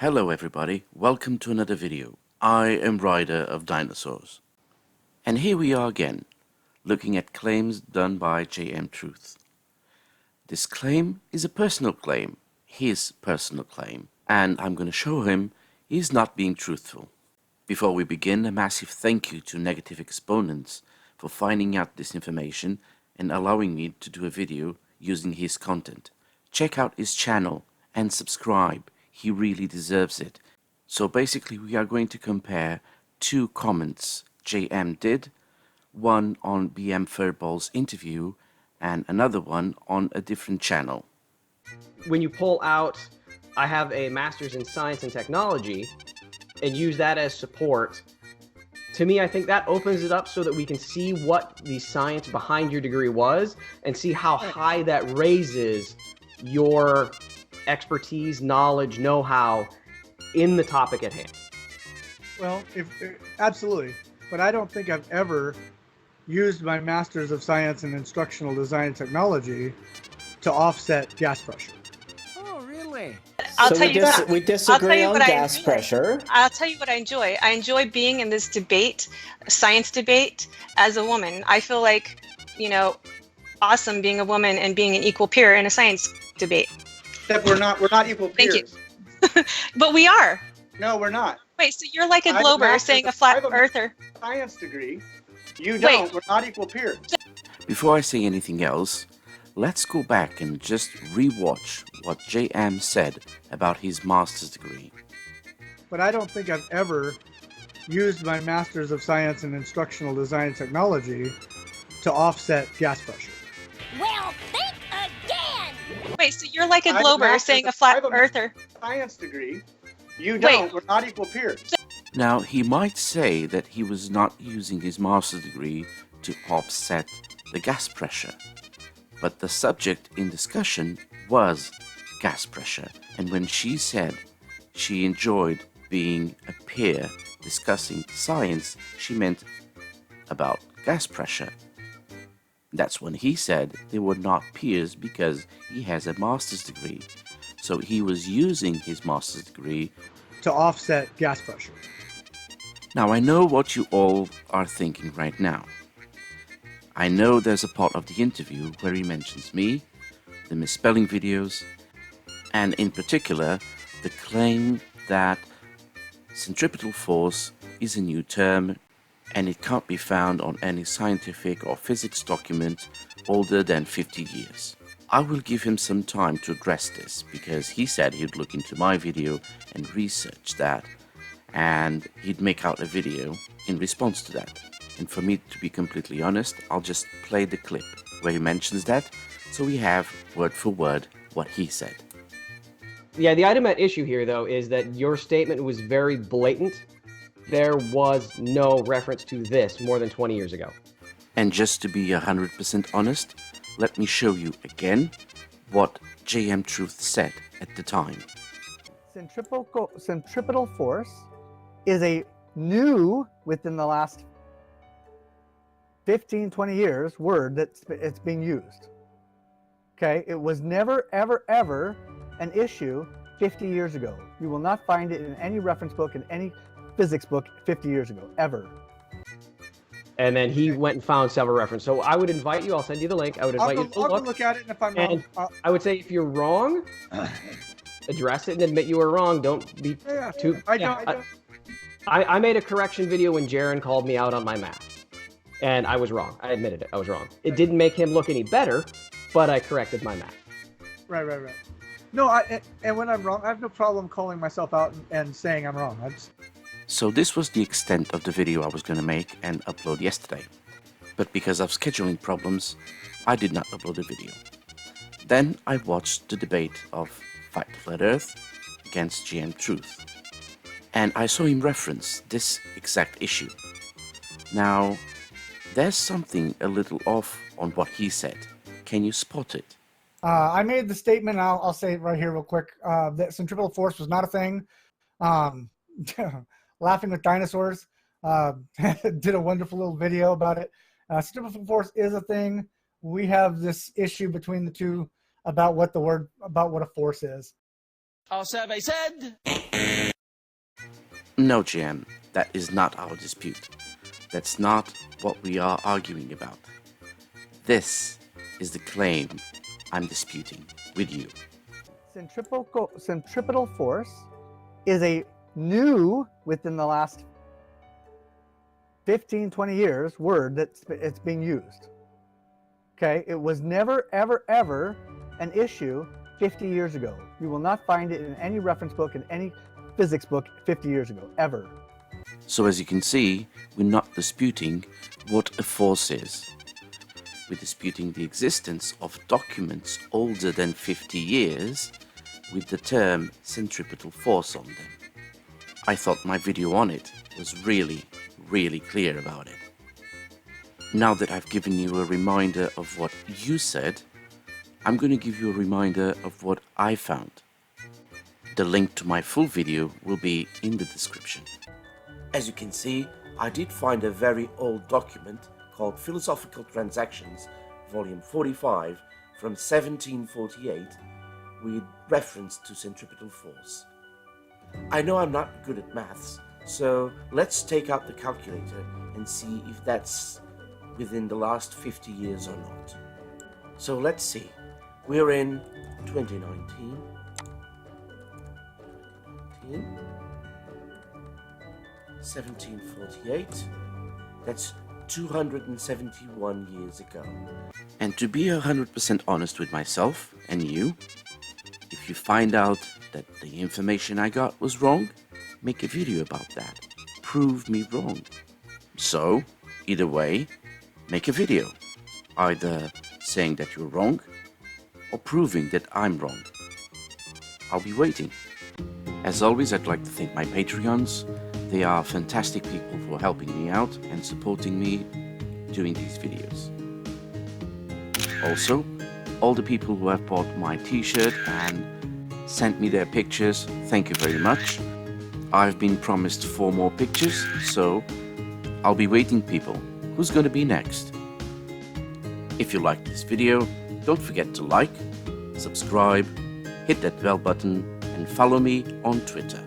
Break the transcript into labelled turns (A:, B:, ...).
A: Hello everybody, welcome to another video. I am Ryder of Dinosaurs. And here we are again, looking at claims done by JM Truth. This claim is a personal claim, his personal claim, and I'm going to show him he's not being truthful. Before we begin, a massive thank you to Negative Exponents for finding out this information and allowing me to do a video using his content. Check out his channel and subscribe. He really deserves it. So basically we are going to compare two comments JM did, one on BM Furball's interview and another one on a different channel.
B: When you pull out, I have a master's in science and technology, and use that as support, to me I think that opens it up so that we can see what the science behind your degree was and see how high that raises your expertise, knowledge, know-how in the topic at hand.
C: Well, absolutely. But I don't think I've ever used my Master's of Science in Instructional Design and Technology to offset gas pressure.
D: Oh, really?
E: We disagree on gas pressure.
F: I'll tell you what I enjoy. I enjoy being in this debate, science debate, as a woman. I feel like, awesome being a woman and being an equal peer in a science debate.
G: Except we're not equal peers.
F: Thank you. But we are.
G: No, we're not.
F: Wait, so you're like a glober saying a flat earther.
G: Science degree. You don't. We're not equal peers.
A: Before I say anything else, let's go back and just re-watch what JM said about his master's degree.
C: But I don't think I've ever used my Master's of Science in Instructional Design and Technology to offset gas pressure.
H: Well, think again!
F: Wait, so you're like a glober saying a flat earther.
G: Science degree. You don't. We're not equal peers.
A: Now, he might say that he was not using his master's degree to offset the gas pressure. But the subject in discussion was gas pressure. And when she said she enjoyed being a peer discussing science, she meant about gas pressure. That's when he said they were not peers because he has a master's degree. So he was using his master's degree
C: to offset gas pressure.
A: Now I know what you all are thinking right now. I know there's a part of the interview where he mentions me, the misspelling videos, and in particular the claim that centripetal force is a new term and it can't be found on any scientific or physics document older than 50 years. I will give him some time to address this because he said he'd look into my video and research that and he'd make out a video in response to that. And for me to be completely honest, I'll just play the clip where he mentions that so we have word for word what he said.
B: Yeah, the item at issue here though is that your statement was very blatant. There was no reference to this more than 20 years ago.
A: And just to be 100% honest, let me show you again what JM Truth said at the time.
C: Centripetal force is a new, within the last 15, 20 years, word it's being used. Okay, it was never, ever, ever an issue 50 years ago. You will not find it in any reference book, in any physics book 50 years ago, ever.
B: And then he went and found several references. So I would invite you, I'll send you the link. I would invite you to
C: look at it, and if I'm wrong,
B: I would say if you're wrong, address it and admit you were wrong. Don't be too... I made a correction video when Jaron called me out on my math. And I was wrong. I admitted it. I was wrong. It didn't make him look any better, but I corrected my math.
C: Right. No, and when I'm wrong, I have no problem calling myself out and saying I'm wrong.
A: So this was the extent of the video I was going to make and upload yesterday. But because of scheduling problems, I did not upload the video. Then I watched the debate of Fight the Flat Earth against JM Truth. And I saw him reference this exact issue. Now, there's something a little off on what he said. Can you spot it?
C: I made the statement, and I'll say it right here real quick, that centripetal force was not a thing. Laughing with Dinosaurs did a wonderful little video about it. Centripetal force is a thing. We have this issue between the two about what a force is.
D: Our survey said...
A: No, GM, that is not our dispute. That's not what we are arguing about. This is the claim I'm disputing with you.
C: Centripetal force is a new, within the last 15, 20 years, word it's being used. Okay, it was never, ever, ever an issue 50 years ago. You will not find it in any reference book, in any physics book 50 years ago, ever.
A: So as you can see, we're not disputing what a force is. We're disputing the existence of documents older than 50 years with the term centripetal force on them. I thought my video on it was really clear about it. Now that I've given you a reminder of what you said, I'm going to give you a reminder of what I found. The link to my full video will be in the description. As you can see, I did find a very old document called Philosophical Transactions, volume 45, from 1748, with reference to centripetal force. I know I'm not good at maths, so let's take out the calculator and see if that's within the last 50 years or not. So let's see. We're in 2019. 1748. That's 271 years ago. And to be 100% honest with myself and you, if you find out that the information I got was wrong, make a video about that. Prove me wrong. So, either way, make a video. Either saying that you're wrong, or proving that I'm wrong. I'll be waiting. As always, I'd like to thank my Patreons. They are fantastic people for helping me out and supporting me doing these videos. Also, all the people who have bought my t-shirt and sent me their pictures, thank you very much. I've been promised 4 more pictures, so I'll be waiting, people. Who's going to be next? If you liked this video, don't forget to like, subscribe, hit that bell button, and follow me on Twitter.